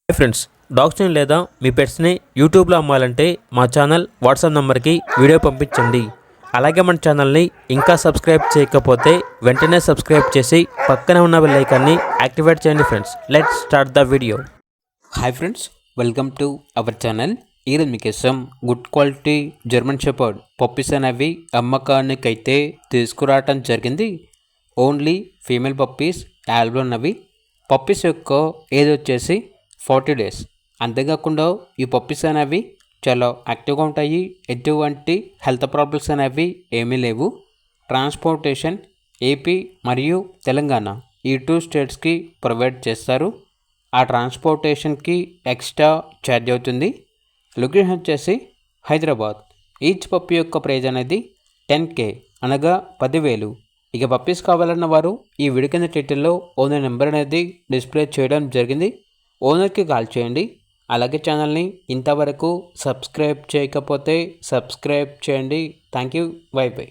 Hi friends, డాగ్స్ని లేదా మీ పెట్స్ని యూట్యూబ్లో అమ్మాలంటే మా ఛానల్ వాట్సాప్ నెంబర్కి వీడియో పంపించండి. అలాగే మన ఛానల్ని ఇంకా సబ్స్క్రైబ్ చేయకపోతే వెంటనే సబ్స్క్రైబ్ చేసి పక్కనే ఉన్న బెల్ ఐకాన్ని యాక్టివేట్ చేయండి. Friends, let's start the video. Hi friends, welcome to our channel. ఈరోజు మీకోసం good quality German shepherd puppies అనేవి అమ్మకానికైతే తీసుకురావటం జరిగింది. ఓన్లీ ఫీమేల్ పప్పీస్ యాల్బలో ఉన్నవి. పప్పీస్ యొక్క ఏజ్ వచ్చేసి 40 days. అంతేకాకుండా ఈ పప్పీస్ అనేవి చాలా యాక్టివ్గా ఉంటాయి. ఎటువంటి హెల్త్ ప్రాబ్లమ్స్ అనేవి ఏమీ లేవు. ట్రాన్స్పోర్టేషన్ ఏపీ మరియు తెలంగాణ ఈ 2 స్టేట్స్కి ప్రొవైడ్ చేస్తారు. ఆ ట్రాన్స్పోర్టేషన్కి ఎక్స్ట్రా ఛార్జ్ అవుతుంది. లొకేషన్ వచ్చేసి హైదరాబాద్. ఈచ్ పప్పీ యొక్క ప్రైజ్ అనేది 10K అనగా 10,000. ఇక పప్పీస్ కావాలన్న వారు ఈ వీడియో కింద టైటిల్లో ఓనర్ నెంబర్ అనేది డిస్ప్లే చేయడం జరిగింది. ఓనర్కి కాల్ చేయండి. అలాగే ఛానల్ని ఇంతవరకు సబ్స్క్రైబ్ చేయకపోతే సబ్స్క్రైబ్ చేయండి. Thank you. By by.